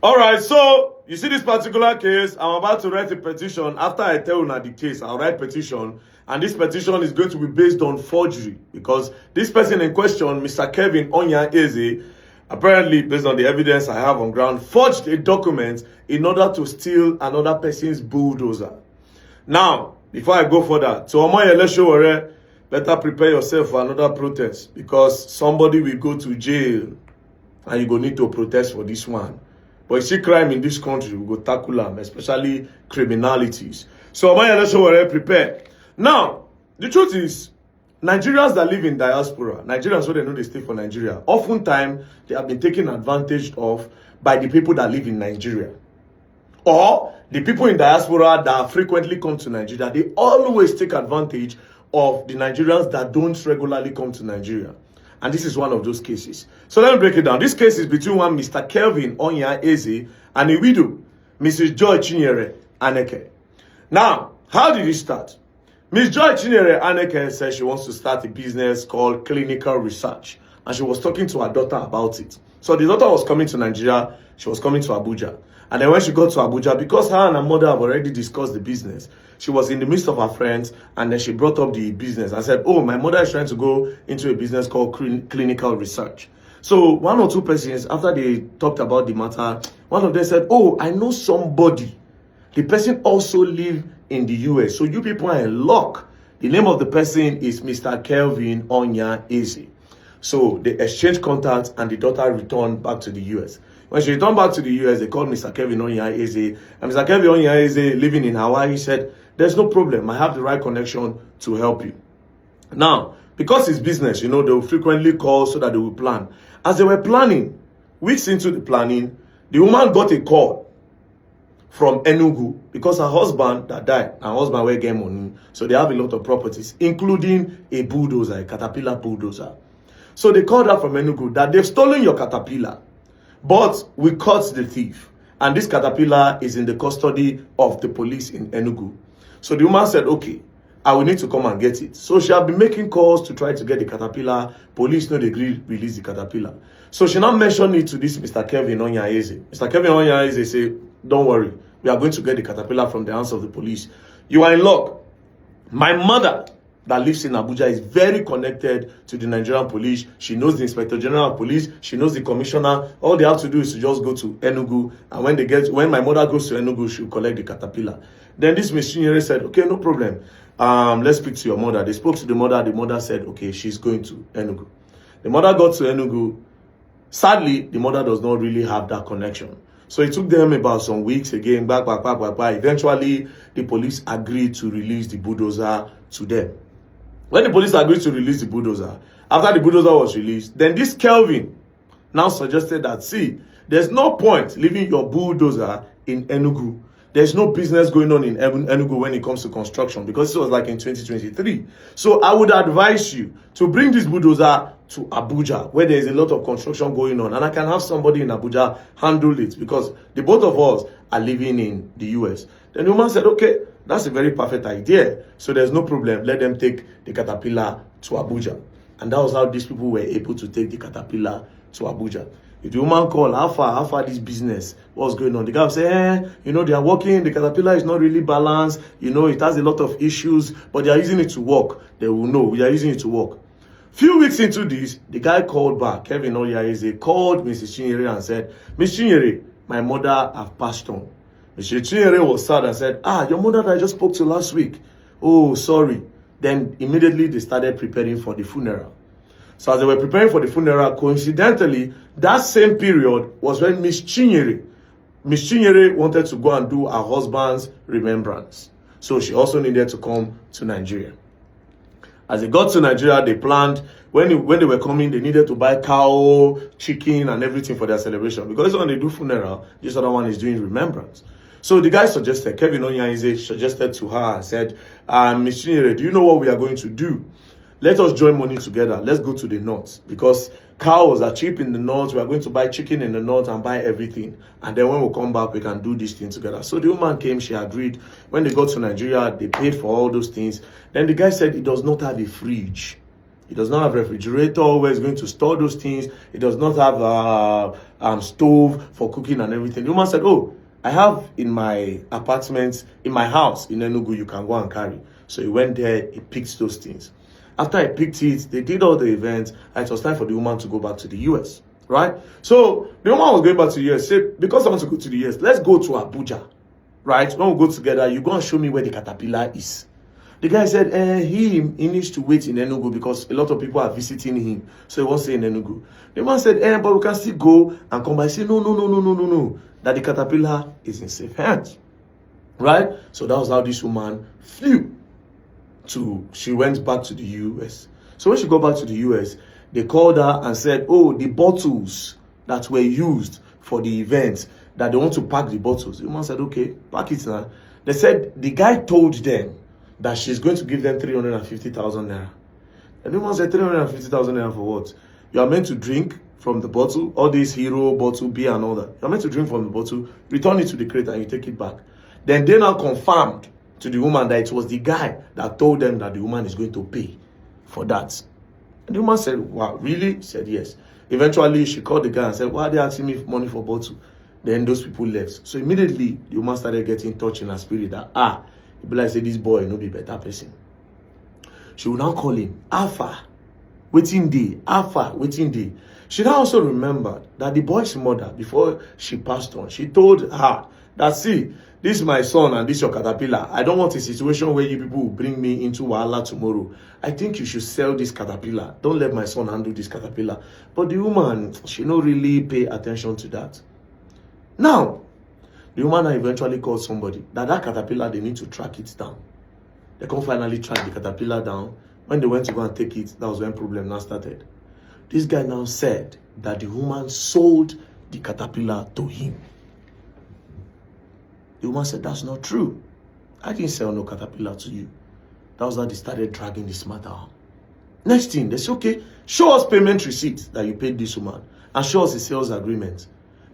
All right, so you see this particular case, I'm about to write a petition. After I tell you the case, I'll write petition. And this petition is going to be based on forgery because this person in question, Mr. Kevin Onya Eze, apparently, based on the evidence I have on ground, forged a document in order to steal another person's bulldozer. Now, before I go further, to Omoyele SOWORE, better prepare yourself for another protest because somebody will go to jail and you go need to protest for this one. But you see crime in this country, we go tackle them, especially criminalities. So Omoyele SOWORE, prepare. Now, the truth is, Nigerians that live in diaspora, Nigerians who they know they stay for Nigeria, oftentimes they have been taken advantage of by the people that live in Nigeria. Or the people in diaspora that frequently come to Nigeria, they always take advantage of the Nigerians that don't regularly come to Nigeria. And this is one of those cases. So let me break it down. This case is between one Mr. Kelvin Onya Eze and a widow, Mrs. Joy Chinyere Aneke. Now, how did it start? Ms. Joy Chinyere Aneke said she wants to start a business called clinical research. And she was talking to her daughter about it. So the daughter was coming to Nigeria. She was coming to Abuja. And then when she got to Abuja, because her and her mother have already discussed the business, she was in the midst of her friends, and then she brought up the business and said, oh, my mother is trying to go into a business called clinical research. So one or two persons, after they talked about the matter, one of them said, oh, I know somebody. The person also lives in the US. So you people are in luck. The name of the person is Mr. Kelvin Onya Eze. So they exchanged contacts and the daughter returned back to the US. When she returned back to the US, they called Mr. Kevin Onya Eze. And Mr. Kevin Onya Eze, living in Hawaii, said, there's no problem. I have the right connection to help you. Now, because it's business, you know, they will frequently call so that they will plan. As they were planning, weeks into the planning, the woman got a call from Enugu because her husband that died, her husband will get money. So they have a lot of properties, including a bulldozer, a Caterpillar bulldozer. So they called her from Enugu that they've stolen your Caterpillar. But we caught the thief. And this Caterpillar is in the custody of the police in Enugu. So the woman said, okay, I will need to come and get it. So she had been making calls to try to get the Caterpillar. Police know they agreed to release the Caterpillar. So she now mentioned it to this Mr. Kevin Onya Eze. Mr. Kevin Onya Eze said, don't worry. We are going to get the Caterpillar from the hands of the police. You are in luck. My mother that lives in Abuja is very connected to the Nigerian police. She knows the Inspector General of Police. She knows the Commissioner. All they have to do is to just go to Enugu. And when my mother goes to Enugu, she'll collect the Caterpillar. Then this Ms. Chinyere said, okay, no problem. Let's speak to your mother. They spoke to the mother. The mother said, okay, she's going to Enugu. The mother got to Enugu. Sadly, the mother does not really have that connection. So it took them about some weeks again, back. Eventually, the police agreed to release the bulldozer to them. When the police agreed to release the bulldozer, after the bulldozer was released, then this Kelvin now suggested that, see, there's no point leaving your bulldozer in Enugu. There's no business going on in Enugu when it comes to construction because this was like in 2023. So I would advise you to bring this bulldozer to Abuja where there is a lot of construction going on. And I can have somebody in Abuja handle it because the both of us are living in the US. Then the woman said, okay, that's a very perfect idea. So there's no problem. Let them take the Caterpillar to Abuja. And that was how these people were able to take the Caterpillar to Abuja. If the woman called, how far this business? What's going on? The guy will say, you know, they are working. The Caterpillar is not really balanced. You know, it has a lot of issues, but they are using it to work. They will know we are using it to work. Few weeks into this, the guy called back. Kevin Onya Eze called Mrs. Chinyere and said, Miss Chinyere, my mother have passed on. Mrs. Chinyere was sad and said, your mother that I just spoke to last week. Oh, sorry. Then immediately they started preparing for the funeral. So as they were preparing for the funeral, coincidentally, that same period was when Miss Chinyere wanted to go and do her husband's remembrance. So she also needed to come to Nigeria. As they got to Nigeria, they planned, when they were coming, they needed to buy cow, chicken, and everything for their celebration. Because when they do funeral, this other one is doing remembrance. So the guy suggested, Kevin Onya Eze suggested to her and said, Miss Chinyere, do you know what we are going to do? Let us join money together. Let's go to the north. Because cows are cheap in the north. We are going to buy chicken in the north and buy everything. And then when we come back, we can do this thing together. So the woman came, she agreed. When they got to Nigeria, they paid for all those things. Then the guy said he does not have a fridge. He does not have refrigerator where he's going to store those things. He does not have stove for cooking and everything. The woman said, oh, I have in my apartment, in my house in Enugu, you can go and carry. So he went there, he picked those things. After he picked it, they did all the events, and it was time for the woman to go back to the US, right? So the woman was going back to the US, said, because I want to go to the US, let's go to Abuja, right? When we go together, you go and show me where the caterpillar is. The guy said, he needs to wait in Enugu because a lot of people are visiting him. So he won't stay in Enugu. The man said, but we can still go and come back. I said, no. That the caterpillar is in safe hands. Right? So that was how this woman flew she went back to the US. So when she got back to the US, they called her and said, oh, the bottles that were used for the event, that they want to pack the bottles. The woman said, okay, pack it now. They said, the guy told them that she's going to give them 350,000 naira. And the woman said, 350,000 naira for what? You are meant to drink from the bottle, all these hero bottle, beer and all that. You are meant to drink from the bottle, return it to the crate and you take it back. Then they now confirmed to the woman that it was the guy that told them that the woman is going to pay for that. And the woman said, wow, really? She said, yes. Eventually, she called the guy and said, why are they asking me money for bottle? Then those people left. So immediately, the woman started getting in touch in her spirit that, be like say this boy no be better person. She will now call him Alpha, waiting day, Alpha, waiting day. She now also remembered that the boy's mother, before she passed on, she told her that, see, this is my son and this your caterpillar. I don't want a situation where you people will bring me into Wahala tomorrow. I think you should sell this caterpillar. Don't let my son handle this caterpillar. But the woman, she don't really pay attention to that. Now, the woman eventually called somebody that caterpillar, they need to track it down. They can finally track the caterpillar down. When they went to go and take it, that was when problem now started. This guy now said that the woman sold the caterpillar to him. The woman said, that's not true. I didn't sell no caterpillar to you. That was how they started dragging this matter out. Next thing, they said, okay, show us payment receipt that you paid this woman and show us the sales agreement.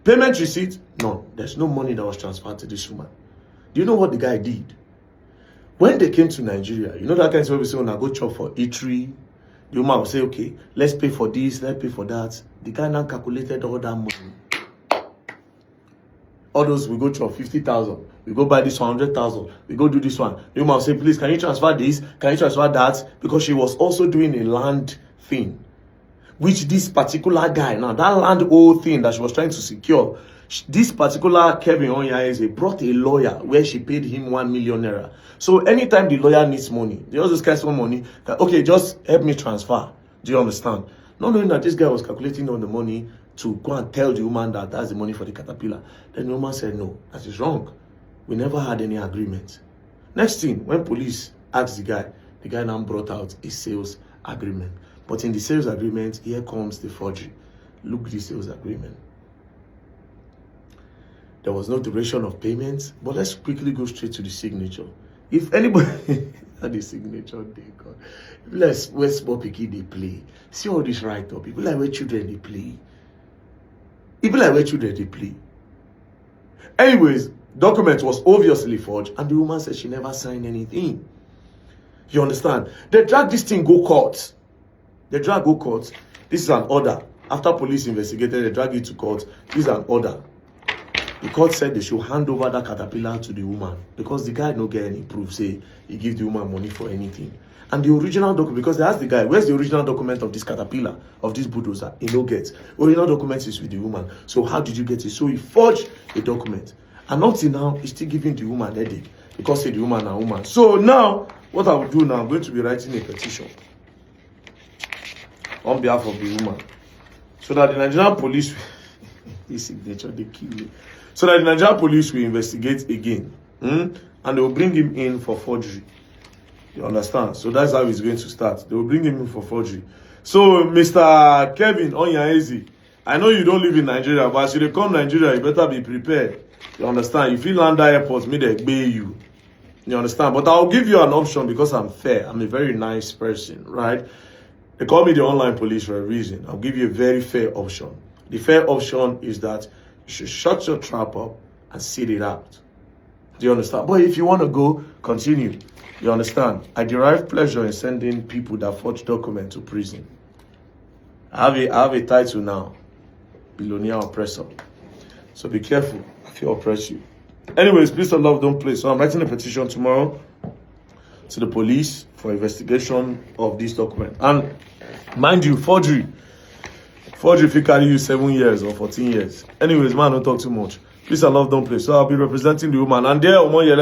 Payment receipt? No, there's no money that was transferred to this woman. Do you know what the guy did? When they came to Nigeria, you know that kind of service when I go chop for eatery, the woman will say, okay, let's pay for this, let's pay for that. The guy now calculated all that money. All those, we go chop 50,000, we go buy this 100,000, we go do this one. The woman will say, please, can you transfer this? Can you transfer that? Because she was also doing a land thing. Which this particular guy, now that land old thing that she was trying to secure, this particular Kevin Onyaeze brought a lawyer where she paid him 1 million naira. So anytime the lawyer needs money, they also get some money, that, okay, just help me transfer. Do you understand? Not knowing that this guy was calculating on the money to go and tell the woman that that's the money for the caterpillar. Then the woman said, no, that is wrong. We never had any agreement. Next thing, when police asked the guy now brought out a sales agreement. But in the sales agreement, here comes the forgery. Look at the sales agreement. There was no duration of payment, but let's quickly go straight to the signature. If anybody at the signature, they got. Let's where small picky they play. See all this right up. People like where children they play. People like where children they play. Anyways, document was obviously forged, and the woman said she never signed anything. You understand? They drag this thing go court. They drag go court. This is an order. After police investigated, they drag it to court. This is an order. The court said they should hand over that caterpillar to the woman because the guy no get any proof, say he give the woman money for anything. And the original document, because they asked the guy, where's the original document of this caterpillar, of this bulldozer? He no gets. Original document is with the woman. So how did you get it? So he forged a document. And up till now, he's still giving the woman headache because say the woman a woman. So now, what I will do now, I'm going to be writing a petition on behalf of the woman, so that the Nigerian police, his signature, they kill me. So that the Nigerian police will investigate again, and they will bring him in for forgery. You understand? So that's how it's going to start. They will bring him in for forgery. So, Mr. Kevin Onyaeze, I know you don't live in Nigeria, but as you come to Nigeria, you better be prepared. You understand? If you land at airport, me they pay you. You understand? But I'll give you an option because I'm fair. I'm a very nice person, right? They call me the online police for a reason. I'll give you a very fair option. The fair option is that you should shut your trap up and sit it out. Do you understand? But if you want to go, continue. You understand? I derive pleasure in sending people that forge documents to prison. I have a title now, billionaire oppressor. So be careful if he oppress you. Anyways, peace and love don't play. So I'm writing a petition tomorrow to the police for investigation of this document. And mind you, forgery fit carry you 7 years or 14 years. Anyways, man, don't talk too much. Peace and love don't play. So I'll be representing the woman. And there,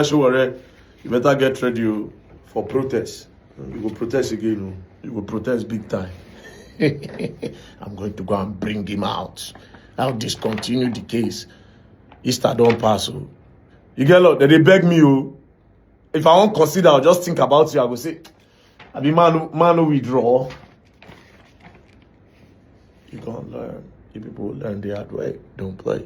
SOWORE, you better get ready for protest. You will protest again. You will protest big time. I'm going to go and bring him out. I'll discontinue the case. Easter don't pass. You get a lot. They beg me. If I won't consider, I'll just think about you. I will say, I be man who withdraw. You can't learn. You people learn the hard way. Don't play.